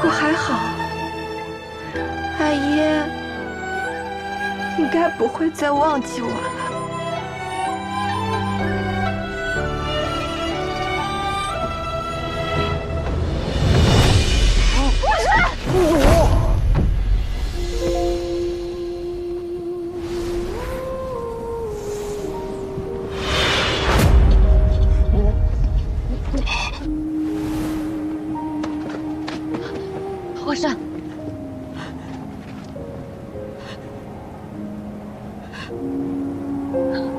过还好，阿爷应该不会再忘记我了。皇上，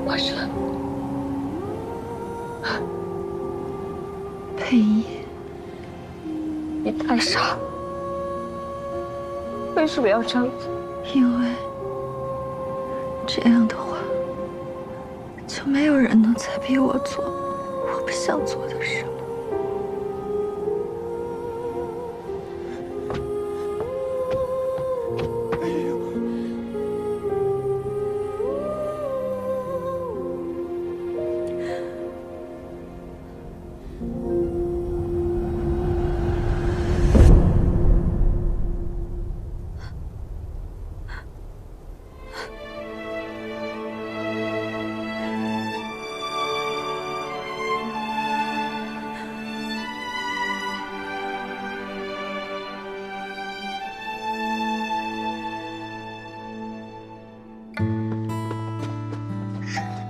皇上，佩仪，你太傻了，为什么要这样做？因为这样的话，就没有人能再逼我做我不想做的事了。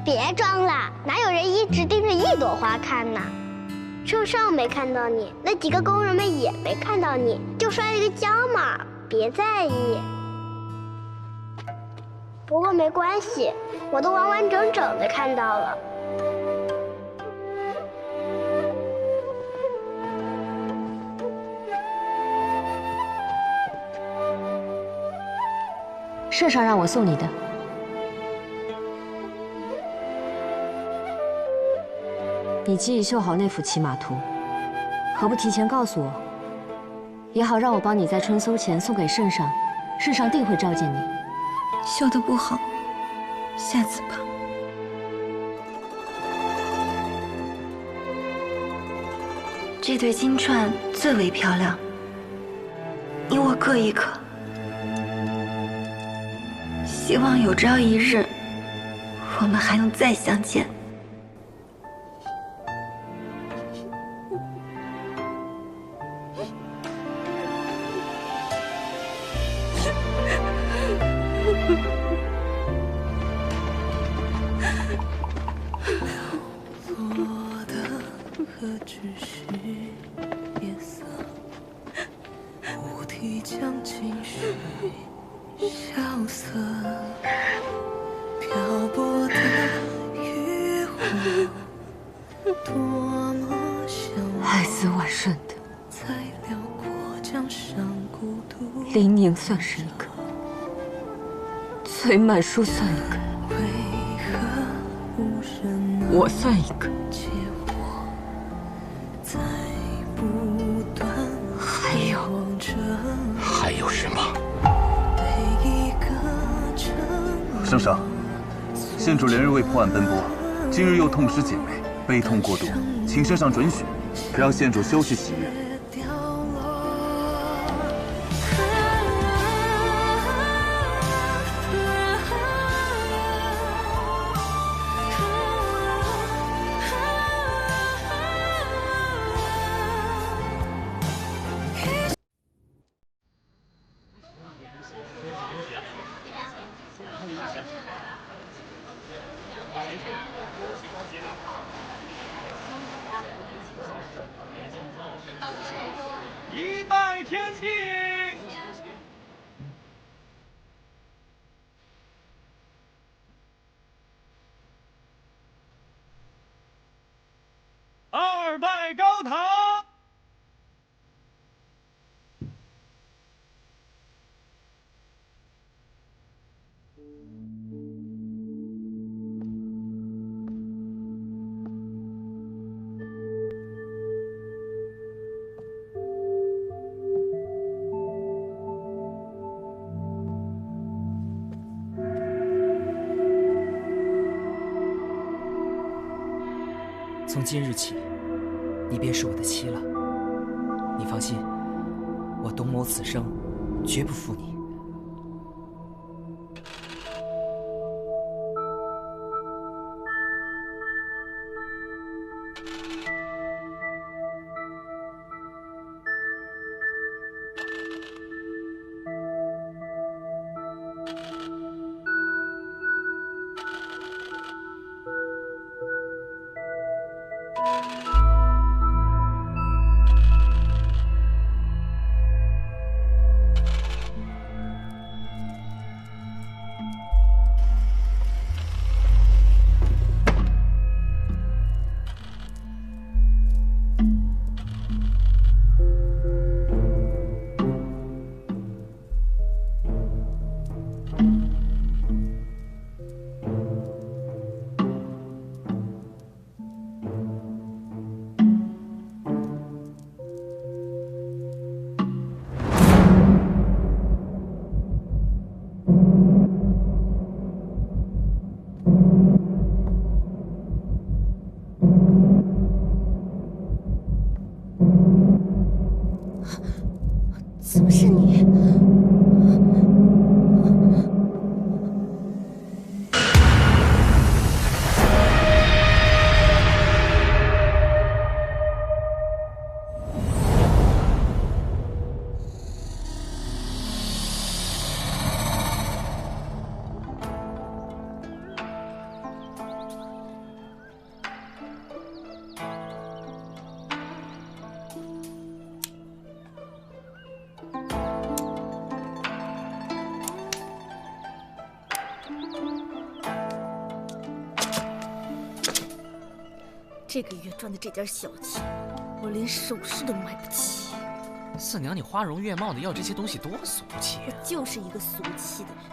别装了，哪有人一直盯着一朵花看呢？圣上没看到你，那几个工人们也没看到你，就摔了一个跤嘛，别在意。不过没关系，我都完完整整的看到了。圣上让我送你的。你既已绣好那幅骑马图，何不提前告诉我，也好让我帮你在春搜前送给圣上，圣上定会召见你。绣得不好，下次吧。这对金钏最为漂亮，你我各一颗。希望有朝一日，我们还能再相见。爱子婉顺的，林宁算是一个，崔曼殊算一个，我算一个，还有什么？圣上，县主连日为破案奔波，今日又痛失姐妹，悲痛过度，请圣上准许，让县主休息几日。一拜天庆，二拜高堂。从今日起，你便是我的妻了。你放心，我董某此生绝不负你。怎么是你？这个月赚的这点小钱，我连首饰都买不起。四娘，你花容月貌的要这些东西多俗气啊！我就是一个俗气的人。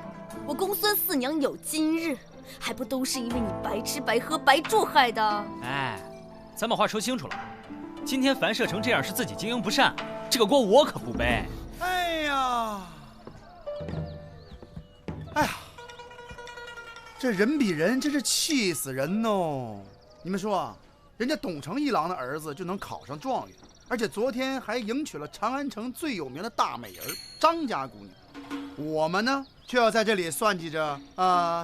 我公孙四娘有今日，还不都是因为你白吃白喝白住害的？哎，咱把话说清楚了，今天樊社成这样是自己经营不善，这个锅我可不背。哎呀，哎呀，这人比人真是气死人哦！你们说，人家董承一郎的儿子就能考上状元，而且昨天还迎娶了长安城最有名的大美人张家姑娘。我们呢，却要在这里算计着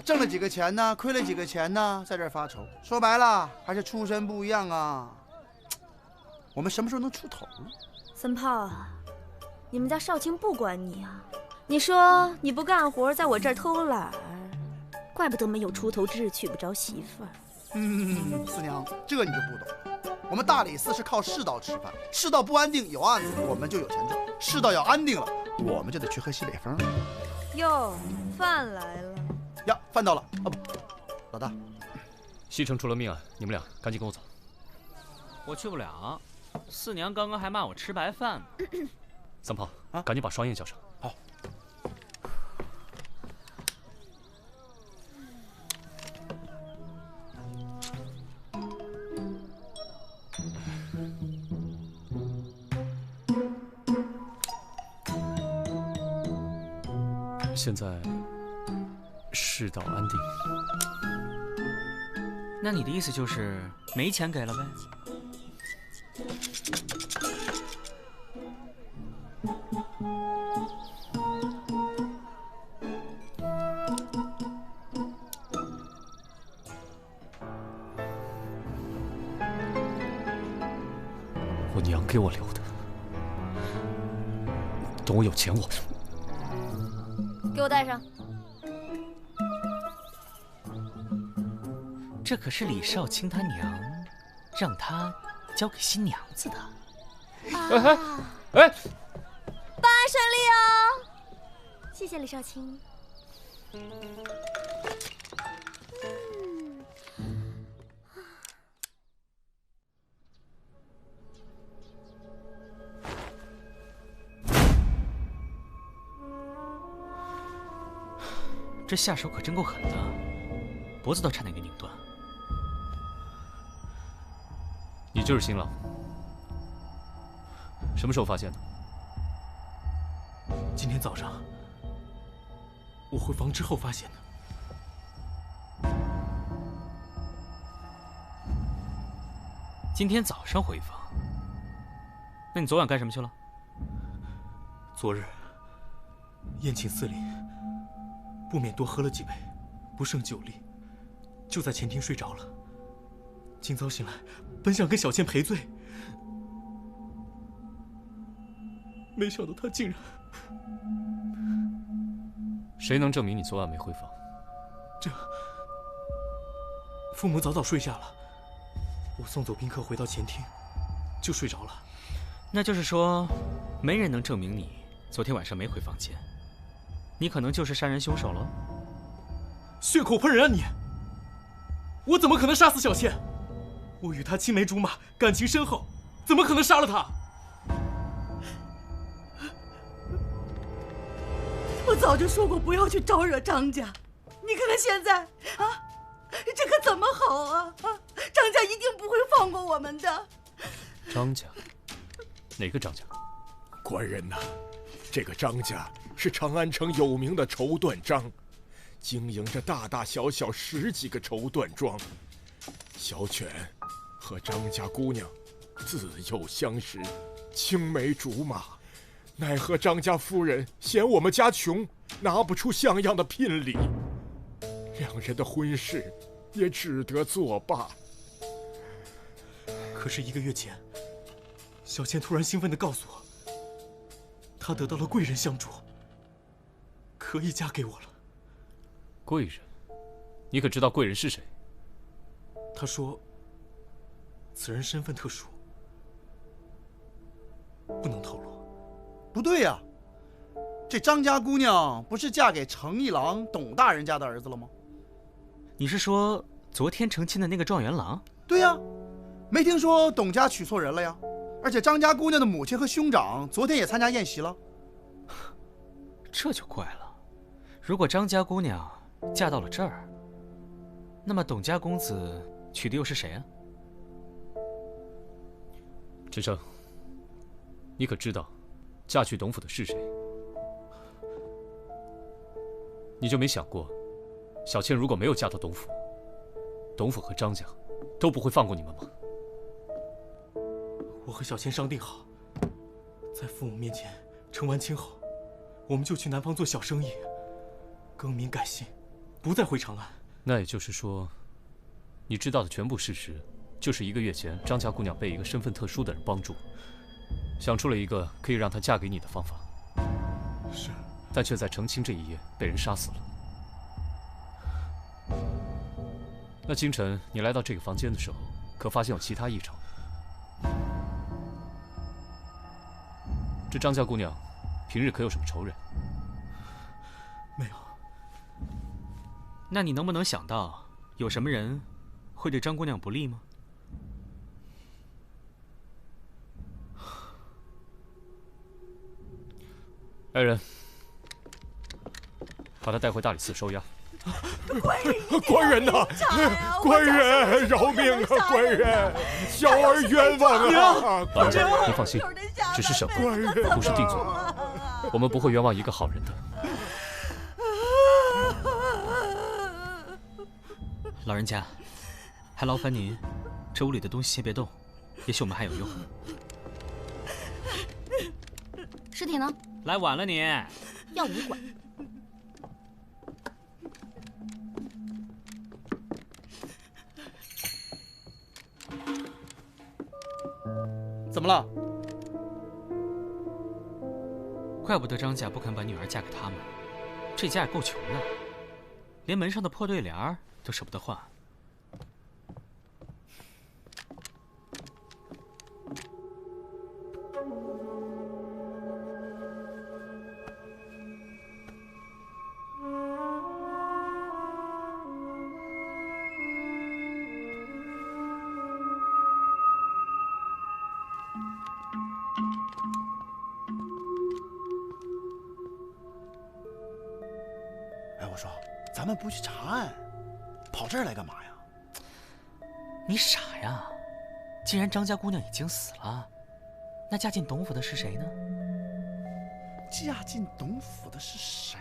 挣了几个钱呢，亏了几个钱呢，在这儿发愁。说白了，还是出身不一样啊。我们什么时候能出头呢？三炮啊，你们家少卿不管你啊！你说你不干活，在我这儿偷懒儿，怪不得没有出头之日，娶不着媳妇儿。四娘，这你就不懂。我们大理寺是靠世道吃饭，世道不安定有案子，我们就有钱赚；世道要安定了，我们就得去喝西北风。哟，饭来了呀，饭到了啊！不，老大，西城出了命案，你们俩赶紧跟我走。我去不了，四娘刚刚还骂我吃白饭呢。三炮，赶紧把双燕叫上。好。现在世道安定，那你的意思就是没钱给了呗？我娘给我留的，等我有钱我。给我带上。这可是李少卿他娘让他交给新娘子的。哎，办案顺利哦！谢谢李少卿。这下手可真够狠的，脖子都差点给拧断。你就是新郎？什么时候发现的？今天早上，我回房之后发现的。今天早上回房？那你昨晚干什么去了？昨日宴请司礼，不免多喝了几杯，不胜酒力，就在前厅睡着了。今早醒来，本想跟小倩赔罪，没想到他竟然……谁能证明你昨晚没回房？这父母早早睡下了，我送走宾客回到前厅，就睡着了。那就是说，没人能证明你昨天晚上没回房间，你可能就是杀人凶手了。血口喷人啊你！我怎么可能杀死小倩？我与她青梅竹马，感情深厚，怎么可能杀了她？我早就说过不要去招惹张家，你看看现在啊，这可怎么好啊？张家一定不会放过我们的。张家？哪个张家？官人呐，这个张家是长安城有名的绸缎庄，经营着大大小小10几个绸缎庄。小犬和张家姑娘自幼相识，青梅竹马。奈何张家夫人嫌我们家穷，拿不出像样的聘礼，两人的婚事也只得作罢。可是1个月前，小倩突然兴奋地告诉我，她得到了贵人相助，可以嫁给我了。贵人？你可知道贵人是谁？她说，此人身份特殊，不能透露。不对呀，这张家姑娘不是嫁给程一郎董大人家的儿子了吗？你是说昨天成亲的那个状元郎？对呀，没听说董家娶错人了呀？而且张家姑娘的母亲和兄长昨天也参加宴席了。这就怪了，如果张家姑娘嫁到了这儿，那么董家公子娶的又是谁啊？陈生，你可知道嫁去董府的是谁？你就没想过，小倩如果没有嫁到董府，董府和张家都不会放过你们吗？我和小倩商定好，在父母面前成完亲后，我们就去南方做小生意，更名改姓，不再回长安。那也就是说，你知道的全部事实，就是1个月前张家姑娘被一个身份特殊的人帮助，想出了一个可以让她嫁给你的方法。是，但却在成亲这一夜被人杀死了。那清晨你来到这个房间的时候，可发现有其他异常？这张家姑娘平日可有什么仇人？没有。那你能不能想到有什么人会对张姑娘不利吗？来人，把她带回大理寺收押。官人呐，官人饶命啊！官人，小儿冤枉啊！老人，您放心，只是审问，不是定罪，我们不会冤枉一个好人的。老人家，还劳烦您，这屋里的东西先别动，也许我们还有用。尸体呢？来晚了你，要你管。怎么了？怪不得张家不肯把女儿嫁给他们，这家也够穷的，连门上的破对联都舍不得换。我说，咱们不去查案，跑这儿来干嘛呀？你傻呀！既然张家姑娘已经死了，那嫁进董府的是谁呢？嫁进董府的是谁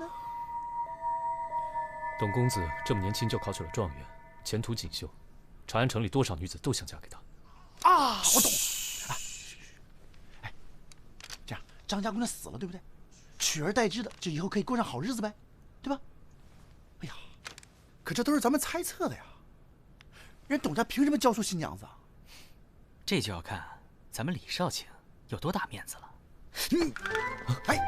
呢？董公子这么年轻就考取了状元，前途锦绣，长安城里多少女子都想嫁给他。啊，我懂。哎，这样，张家姑娘死了，对不对？取而代之的，就以后可以过上好日子呗，对吧？哎呀，可这都是咱们猜测的呀。人董家凭什么交出新娘子啊？这就要看咱们李少卿有多大面子了。哎！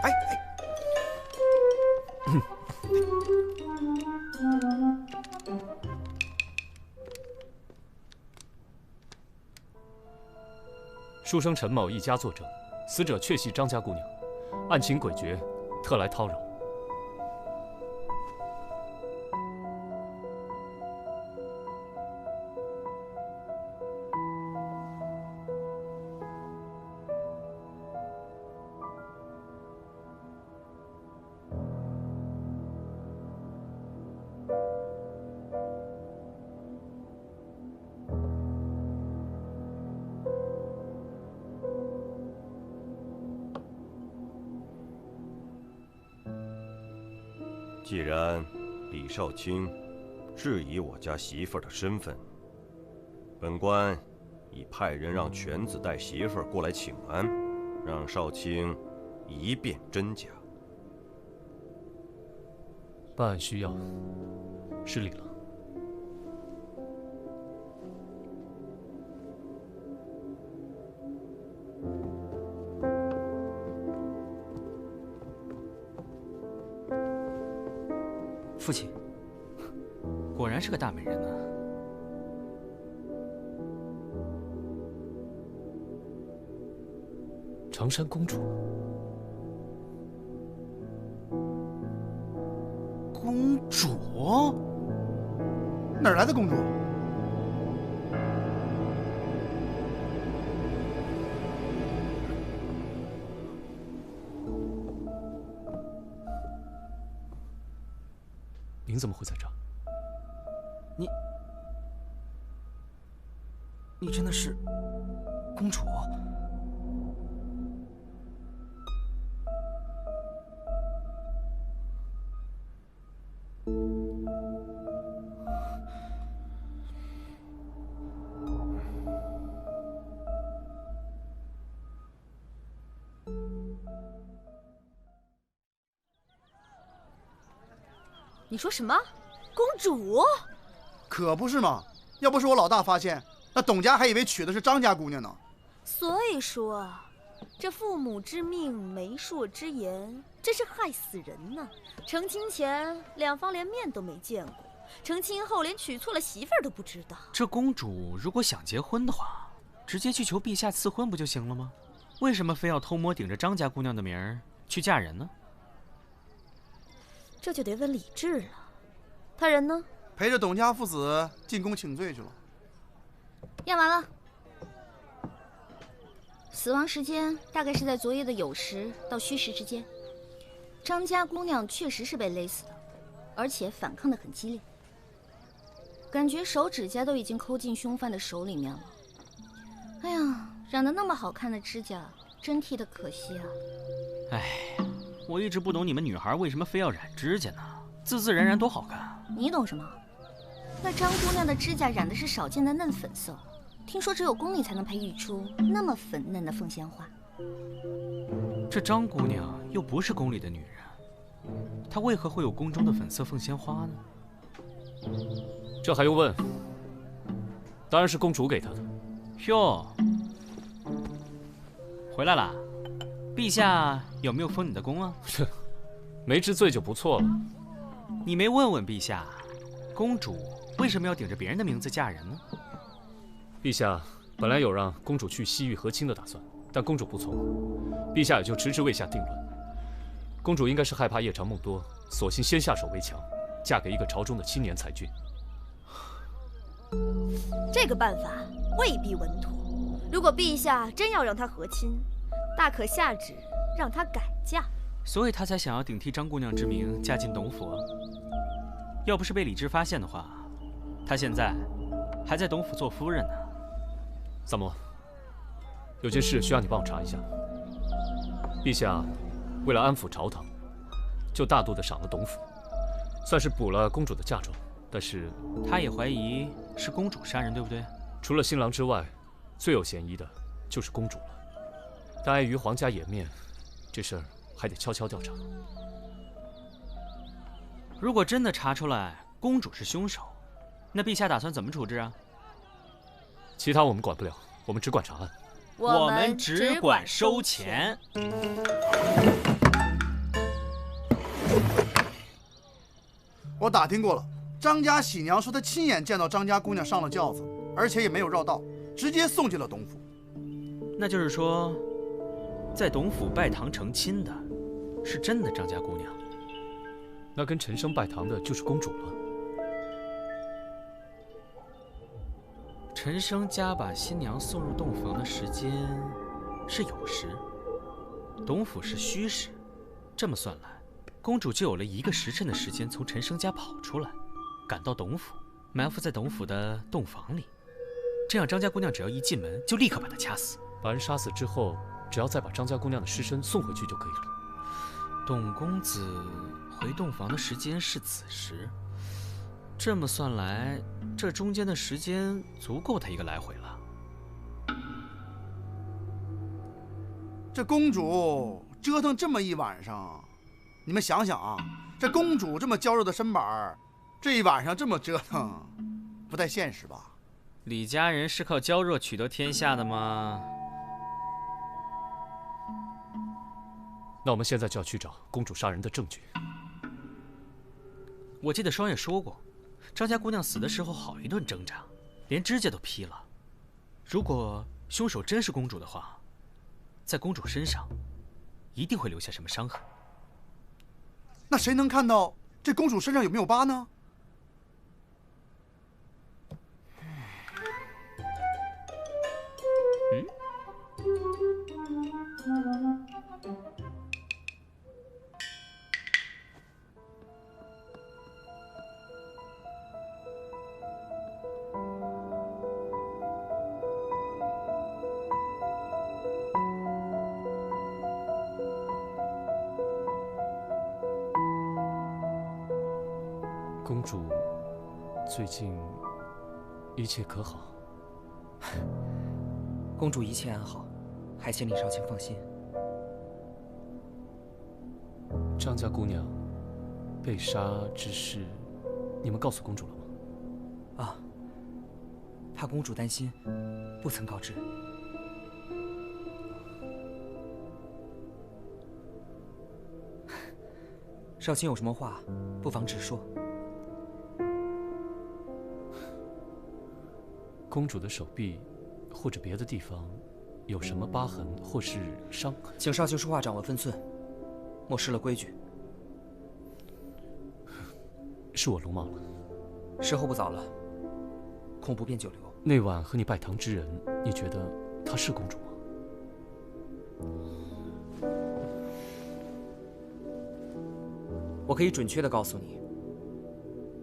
书生陈某一家作证，死者确系张家姑娘，案情诡谲，特来叨扰。既然李少卿质疑我家媳妇儿的身份，本官已派人让犬子带媳妇儿过来请安，让少卿一辨真假。办案需要，失礼了。父亲，果然是个大美人呢。长山公主，公主？哪儿来的公主？您怎么会在这儿？你真的是公主？你说什么？公主？可不是嘛！要不是我老大发现，那董家还以为娶的是张家姑娘呢。所以说，这父母之命，媒妁之言，真是害死人呐！成亲前两方连面都没见过，成亲后连娶错了媳妇儿都不知道。这公主如果想结婚的话，直接去求陛下赐婚不就行了吗？为什么非要偷摸顶着张家姑娘的名儿去嫁人呢？这就得问李治了，他人呢？陪着董家父子进宫请罪去了。验完了，死亡时间大概是在昨夜的酉时到戌时之间。张家姑娘确实是被勒死的，而且反抗得很激烈，感觉手指甲都已经抠进凶犯的手里面了。哎呀，染得那么好看的指甲，真替她可惜啊！哎，我一直不懂你们女孩为什么非要染指甲呢？自自然然多好看。你懂什么？那张姑娘的指甲染的是少见的嫩粉色，听说只有宫里才能培育出那么粉嫩的凤仙花。这张姑娘又不是宫里的女人，她为何会有宫中的粉色凤仙花呢？这还用问？当然是公主给她的。哟，回来啦！陛下有没有封你的功啊？没治罪就不错了。你没问问陛下，公主为什么要顶着别人的名字嫁人呢？陛下本来有让公主去西域和亲的打算，但公主不从，陛下也就迟迟未下定论。公主应该是害怕夜长梦多，索性先下手为强，嫁给一个朝中的青年才俊。这个办法未必稳妥。如果陛下真要让她和亲，大可下旨让她改嫁。所以他才想要顶替张姑娘之名嫁进董府啊。要不是被李治发现的话，她现在还在董府做夫人呢。萨摩，有件事需要你帮我查一下。陛下为了安抚朝堂，就大度地赏了董府，算是补了公主的嫁妆。但是他也怀疑是公主杀人，对不对？除了新郎之外，最有嫌疑的就是公主了。但碍于皇家颜面，这事儿还得悄悄调查。如果真的查出来公主是凶手，那陛下打算怎么处置啊？其他我们管不了，我们只管查案。我们只管收钱。我打听过了，张家喜娘说她亲眼见到张家姑娘上了轿子，而且也没有绕道，直接送进了董府。那就是说，在董府拜堂成亲的，是真的张家姑娘。那跟陈升拜堂的就是公主了。陈升家把新娘送入洞房的时间是酉时，董府是戌时，这么算来，公主就有了1个时辰的时间从陈升家跑出来，赶到董府，埋伏在董府的洞房里。这样张家姑娘只要一进门，就立刻把她掐死。把人杀死之后，只要再把张家姑娘的尸身送回去就可以了。董公子回洞房的时间是子时，这么算来，这中间的时间足够他1个来回了。这公主折腾这么一晚上，你们想想啊，这公主这么娇弱的身板，这一晚上这么折腾，不太现实吧？李家人是靠娇弱取得天下的吗？那我们现在就要去找公主杀人的证据。我记得双月说过，张家姑娘死的时候好一顿挣扎，连指甲都劈了。如果凶手真是公主的话，在公主身上一定会留下什么伤痕。那谁能看到这公主身上有没有疤呢？公主最近一切可好？公主一切安好，还请李少卿放心。张家姑娘被杀之事，你们告诉公主了吗？啊，怕公主担心，不曾告知。少卿有什么话，不妨直说。公主的手臂或者别的地方有什么疤痕或是伤？请少卿说话掌握分寸，莫失了规矩。是我鲁莽了。时候不早了，恐不便久留。那晚和你拜堂之人，你觉得她是公主吗？我可以准确地告诉你，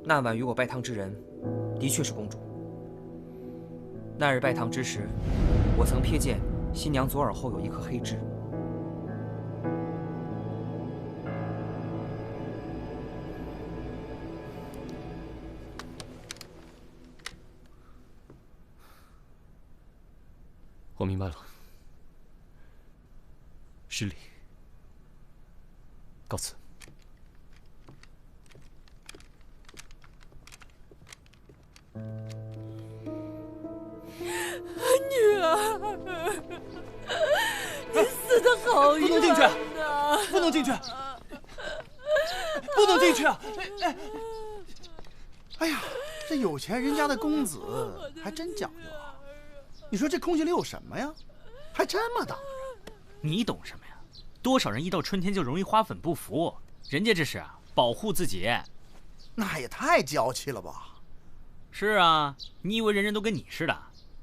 那晚与我拜堂之人，的确是公主。那日拜堂之时，我曾瞥见新娘左耳后有一颗黑痣。我明白了，失礼，告辞。女儿，你死得好冤呐！不能进去，不能进去啊！哎呀，这有钱人家的公子还真讲究啊！你说这空隙里有什么呀？还这么挡着？你懂什么呀？多少人一到春天就容易花粉不服，人家这是保护自己。那也太娇气了吧！是啊，你以为人人都跟你似的，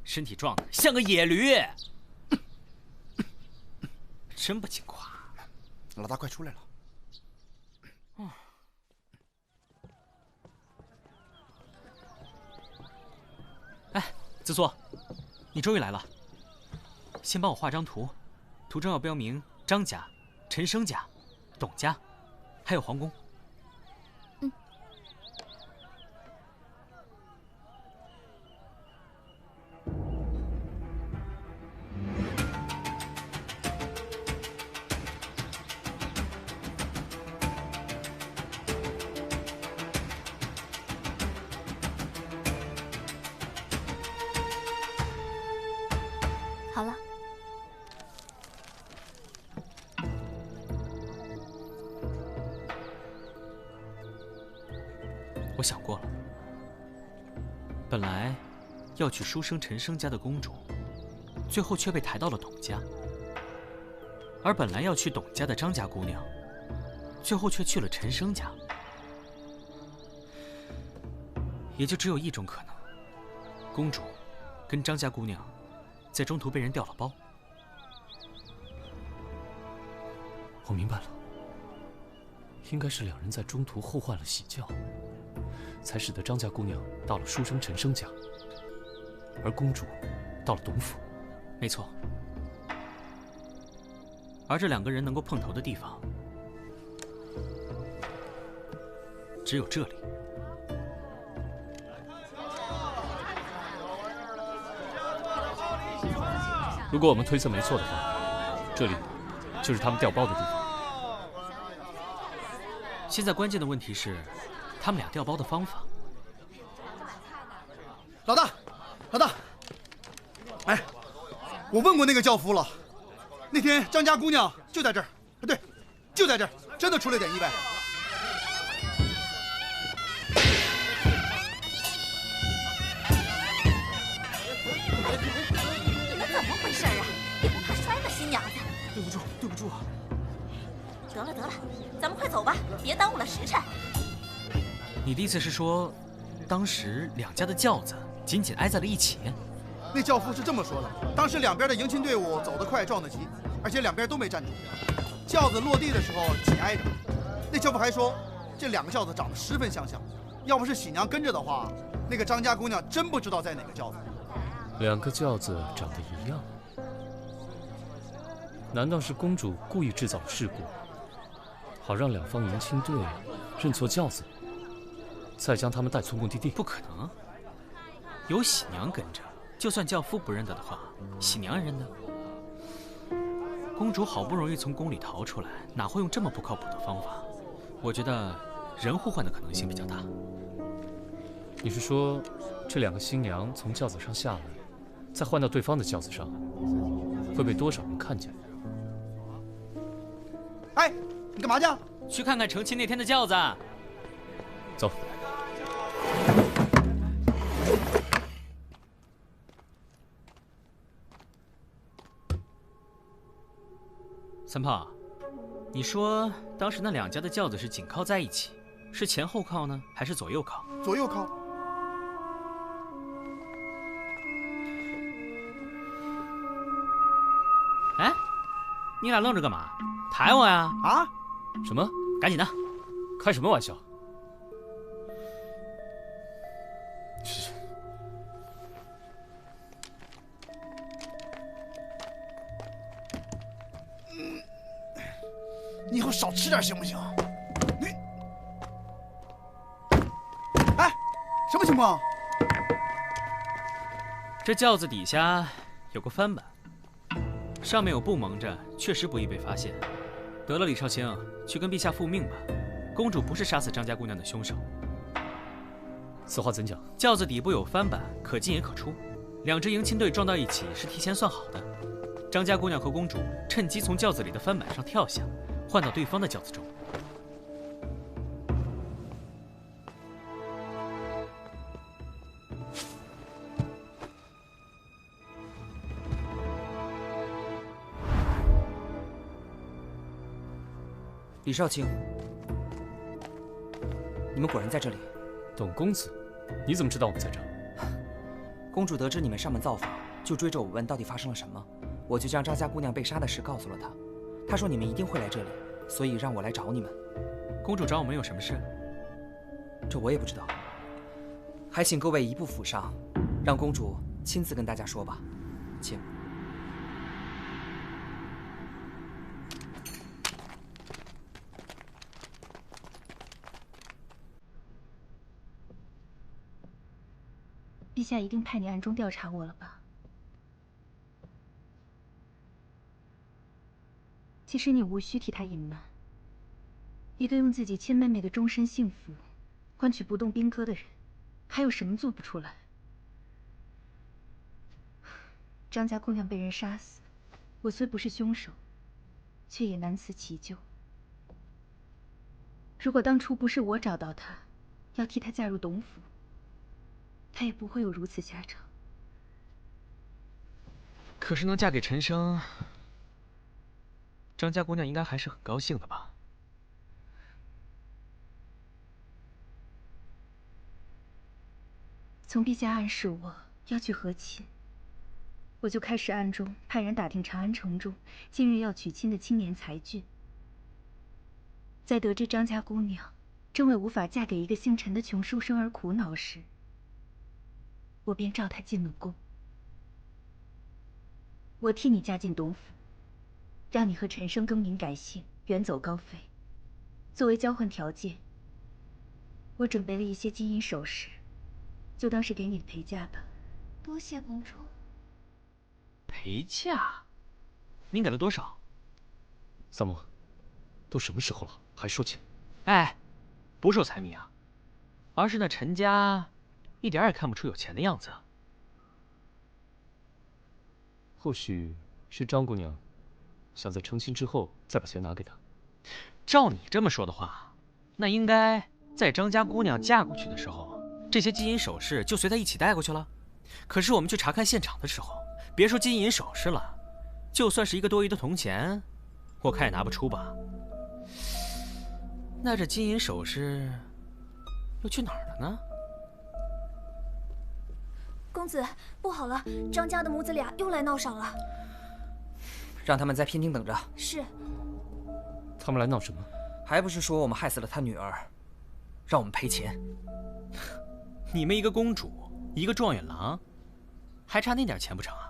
身体壮得像个野驴？真不经夸。老大快出来了。哎，子苏，你终于来了。先帮我画张图，图中要标明张家、陈升家、董家，还有皇宫。好了。我想过了，本来要去书生陈生家的公主，最后却被抬到了董家；而本来要去董家的张家姑娘，最后却去了陈生家。也就只有一种可能，公主跟张家姑娘在中途被人调了包。我明白了，应该是两人在中途后换了喜轿，才使得张家姑娘到了书生陈生家，而公主到了董府。没错。而这两个人能够碰头的地方，只有这里。如果我们推测没错的话，这里就是他们调包的地方。现在关键的问题是，他们俩调包的方法。老大，老大，哎，我问过那个轿夫了，那天张家姑娘就在这儿，对，就在这儿，真的出了点意外。你们怎么回事啊？也不怕摔了新娘子？对不住，对不住啊！得了得了，咱们快走吧，别耽误了时辰。你的意思是说，当时两家的轿子紧紧挨在了一起？那轿夫是这么说的：当时两边的迎亲队伍走得快，撞得急，而且两边都没站住，轿子落地的时候紧挨着。那轿夫还说，这两个轿子长得十分相像，要不是喜娘跟着的话，那个张家姑娘真不知道在哪个轿子。两个轿子长得一样，难道是公主故意制造了事故，好让两方迎亲队认错轿子，再将他们带错目的地？不可能，有喜娘跟着，就算轿夫不认得的话，喜娘认得。公主好不容易从宫里逃出来，哪会用这么不靠谱的方法？我觉得人互换的可能性比较大。你是说，这两个新娘从轿子上下来，再换到对方的轿子上，会被多少人看见？哎，你干嘛去？去看看成亲那天的轿子。走。三炮，你说当时那两家的轿子是紧靠在一起，是前后靠呢，还是左右靠？左右靠。哎，你俩愣着干嘛？抬我呀？啊？什么？赶紧的！开什么玩笑？你以后少吃点行不行？你，哎，什么情况？这轿子底下有个翻板，上面有布蒙着，确实不易被发现。得了，李少卿，去跟陛下复命吧。公主不是杀死张家姑娘的凶手。此话怎讲？轿子底部有翻板，可进也可出。两支迎亲队撞到一起是提前算好的。张家姑娘和公主趁机从轿子里的翻板上跳下，换到对方的轿子中。李少卿，你们果然在这里。董公子，你怎么知道我们在这儿？公主得知你们上门造访，就追着我问到底发生了什么。我就将张家姑娘被杀的事告诉了她。她说你们一定会来这里，所以让我来找你们。公主找我们有什么事？这我也不知道。还请各位移步府上，让公主亲自跟大家说吧，请。陛下一定派你暗中调查我了吧？其实你无需替他隐瞒。一个用自己亲妹妹的终身幸福换取不动兵戈的人，还有什么做不出来？张家姑娘被人杀死，我虽不是凶手，却也难辞其咎。如果当初不是我找到她，要替她嫁入董府，她也不会有如此下场。可是能嫁给陈生，张家姑娘应该还是很高兴的吧？从陛下暗示我要去和亲，我就开始暗中派人打听长安城中近日要娶亲的青年才俊。在得知张家姑娘正为无法嫁给一个姓陈的穷书生而苦恼时，我便召她进了宫。我替你嫁进董府，让你和陈生更名改姓，远走高飞。作为交换条件，我准备了一些金银首饰，就当是给你的陪嫁吧。多谢公主。陪嫁？您给了多少？三木，都什么时候了，还说钱？哎，不是我财迷啊，而是那陈家一点也看不出有钱的样子。或许是张姑娘想在成亲之后再把钱拿给他。照你这么说的话，那应该在张家姑娘嫁过去的时候，这些金银首饰就随她一起带过去了。可是我们去查看现场的时候，别说金银首饰了，就算是一个多余的铜钱，我看也拿不出吧。那这金银首饰又去哪儿了呢？公子，不好了，张家的母子俩又来闹上了。让他们在偏厅等着。是。他们来闹什么？还不是说我们害死了他女儿，让我们赔钱。你们一个公主，一个状元郎，还差那点钱不成啊？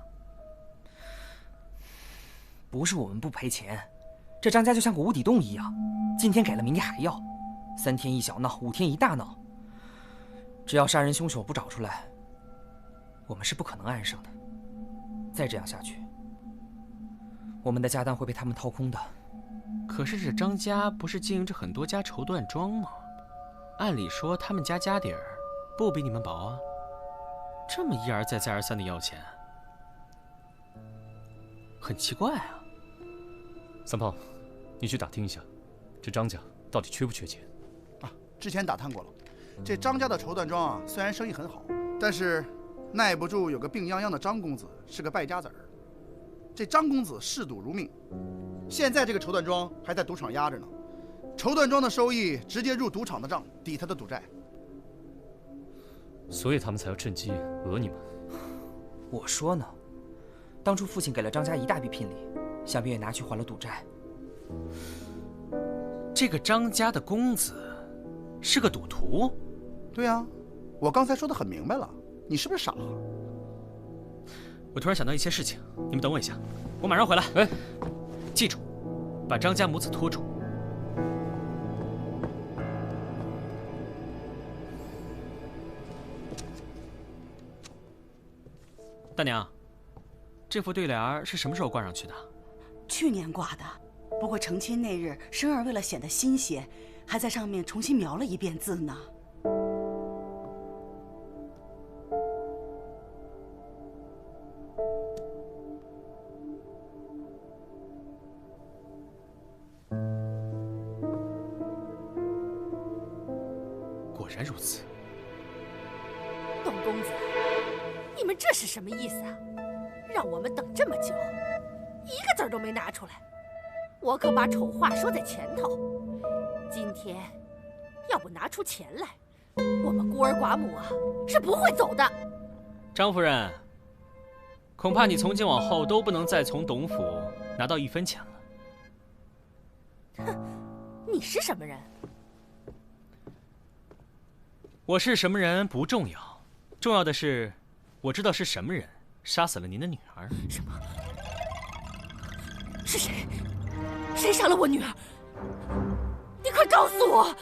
不是我们不赔钱，这张家就像个无底洞一样，今天给了，明天还要，3天一小闹，5天一大闹。只要杀人凶手不找出来，我们是不可能安生的。再这样下去，我们的家当会被他们掏空的。可是这张家不是经营着很多家绸缎庄吗？按理说他们家家底儿不比你们薄啊，这么一而再再而三的要钱，很奇怪啊。三胖，你去打听一下，这张家到底缺不缺钱？啊，之前打探过了，这张家的绸缎庄啊，虽然生意很好，但是耐不住有个病殃殃的张公子是个败家子儿。这张公子嗜赌如命，现在这个绸缎庄还在赌场压着呢，绸缎庄的收益直接入赌场的账，抵他的赌债。所以他们才要趁机讹你们。我说呢，当初父亲给了张家一大笔聘礼，想必也拿去还了赌债。这个张家的公子是个赌徒？对啊，我刚才说的很明白了，你是不是傻？我突然想到一些事情，你们等我一下，我马上回来。哎，记住，把张家母子拖住。大娘，这副对联是什么时候挂上去的？去年挂的，不过成亲那日，生儿为了显得新鲜，还在上面重新描了一遍字呢。果然如此。董公子，你们这是什么意思啊？让我们等这么久，一个字儿都没拿出来。我可把丑话说在前头，今天要不拿出钱来，我们孤儿寡母啊是不会走的。张夫人，恐怕你从今往后都不能再从董府拿到1分钱了。哼，你是什么人？我是什么人不重要，重要的是，我知道是什么人杀死了您的女儿。什么？是谁？谁杀了我女儿？你快告诉我！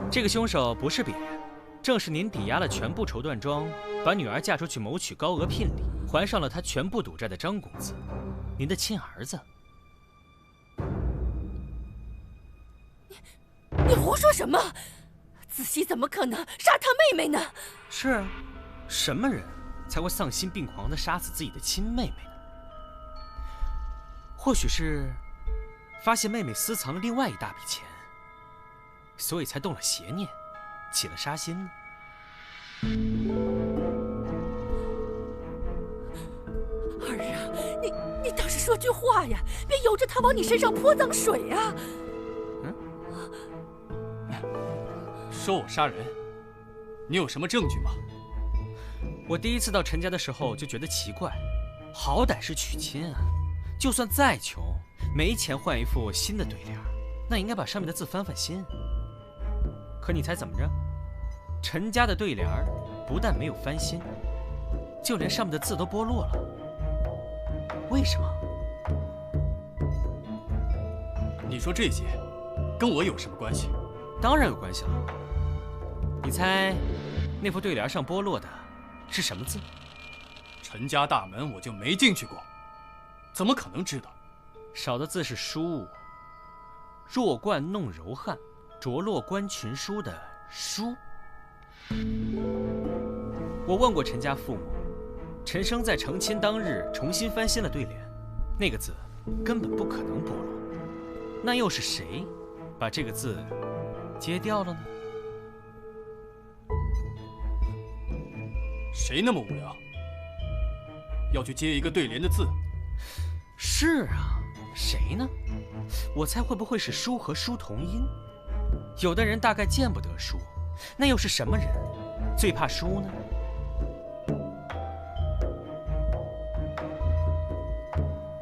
这个凶手不是别人，正是您抵押了全部绸缎庄，把女儿嫁出去谋取高额聘礼，还上了他全部赌债的张公子，您的亲儿子。你胡说什么？子熙怎么可能杀他妹妹呢？是，什么人才会丧心病狂地杀死自己的亲妹妹呢？或许是发现妹妹私藏了另外一大笔钱，所以才动了邪念，起了杀心呢？儿啊，你倒是说句话呀，别由着他往你身上泼脏水啊！说我杀人，你有什么证据吗？我第一次到陈家的时候就觉得奇怪，好歹是娶亲啊，就算再穷，没钱换一副新的对联，那应该把上面的字翻翻新。可你猜怎么着？陈家的对联不但没有翻新，就连上面的字都剥落了。为什么？你说这些，跟我有什么关系？当然有关系了。你猜，那副对联上剥落的是什么字？陈家大门我就没进去过，怎么可能知道？少的字是书，弱冠弄柔汉，着落观群书的书。我问过陈家父母，陈生在成亲当日重新翻新了对联，那个字根本不可能剥落。那又是谁把这个字揭掉了呢？谁那么无聊，要去揭一个对联的字？是啊，谁呢？我猜会不会是书和书同音？有的人大概见不得书，那又是什么人最怕书呢？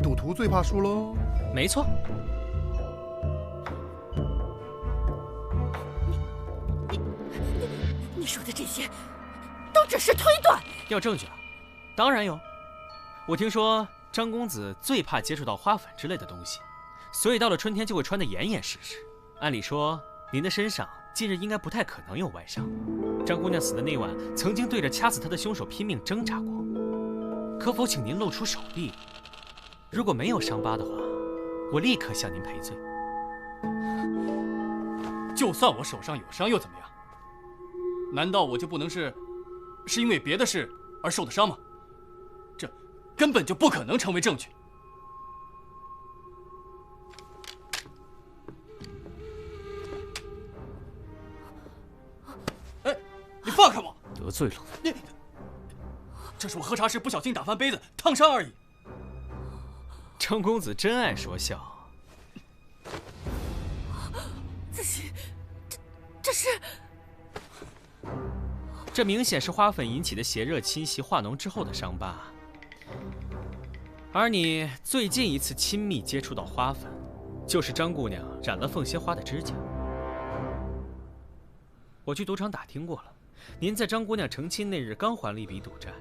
赌徒最怕输喽。没错。你说的这些都只是推断。要证据啊？当然有。我听说张公子最怕接触到花粉之类的东西，所以到了春天就会穿得严严实实。按理说，您的身上近日应该不太可能有外伤。张姑娘死的那晚，曾经对着掐死她的凶手拼命挣扎过。可否请您露出手臂？如果没有伤疤的话，我立刻向您赔罪。就算我手上有伤又怎么样？难道我就不能是因为别的事而受的伤吗？这根本就不可能成为证据。哎，你放开我！得罪了你。这是我喝茶时不小心打翻杯子，烫伤而已。张公子真爱说笑。子熙，这是……这明显是花粉引起的邪热侵袭化脓之后的伤疤。而你最近一次亲密接触到花粉，就是张姑娘染了凤仙花的指甲。我去赌场打听过了，您在张姑娘成亲那日刚还了一笔赌债，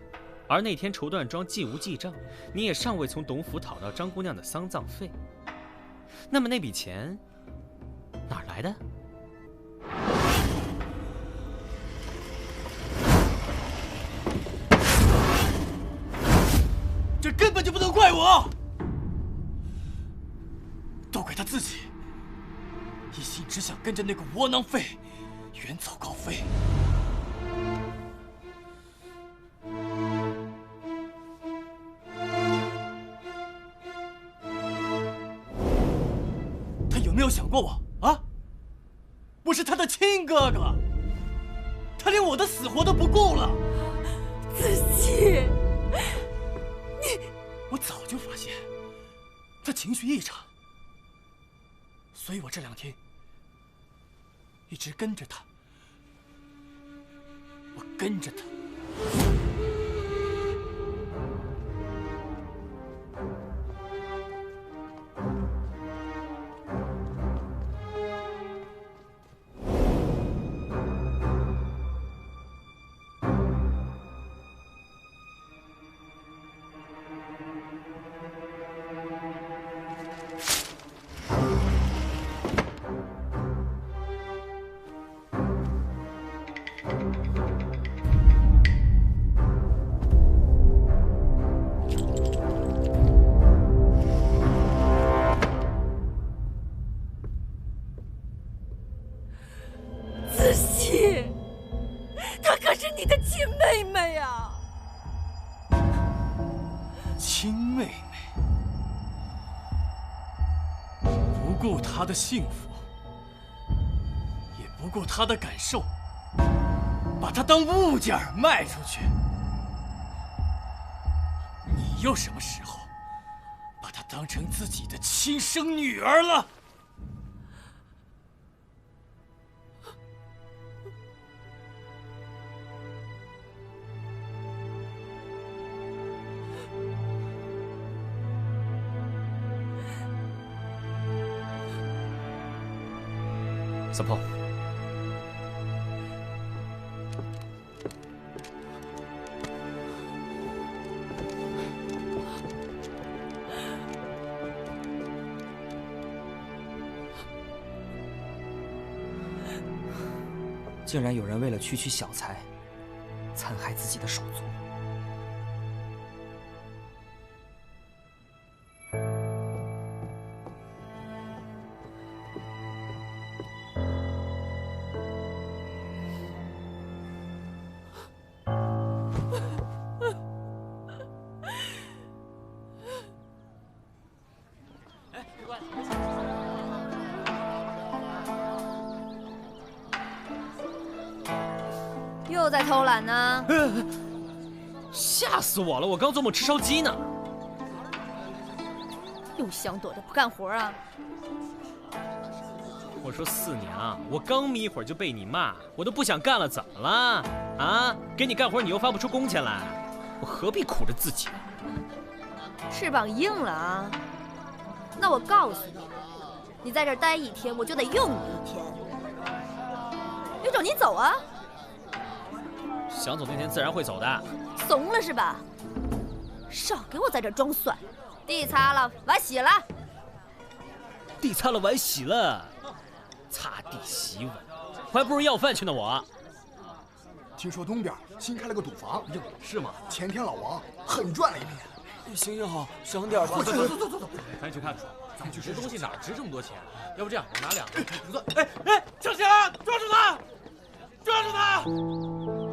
而那天绸缎庄既无记账，你也尚未从董府讨到张姑娘的丧葬费。那么那笔钱哪儿来的？这根本就不能怪我，都怪他自己，一心只想跟着那个窝囊废远走高飞。他有没有想过我啊？我是他的亲哥哥，他连我的死活都不顾了。子熙。我早就发现他情绪异常，所以我这2天一直跟着他，我跟着他。亲妹妹，不顾她的幸福，也不顾她的感受，把她当物件卖出去。你又什么时候把她当成自己的亲生女儿了？三炮，竟然有人为了区区小财，残害自己的手足。又在偷懒呢？吓死我了！我刚做梦吃烧鸡呢。又想躲着不干活啊？我说4年啊，我刚眯一会儿就被你骂，我都不想干了，怎么了？啊，给你干活你又发不出工钱来，我何必苦着自己啊？翅膀硬了啊？那我告诉你，你在这儿待1天，我就得用你1天。有种你走啊！想走那天自然会走的。怂了是吧？少给我在这儿装蒜！地擦了，碗洗了。地擦了，碗洗了，擦地洗碗，我还不如要饭去呢。我听说东边新开了个赌房，是吗？前天老王狠赚了一笔。行行好，省点吧。走，赶紧去看看，咱们去这东西哪值这么多钱？要不这样，我拿2个不算。哎，程强，抓住他！抓住他！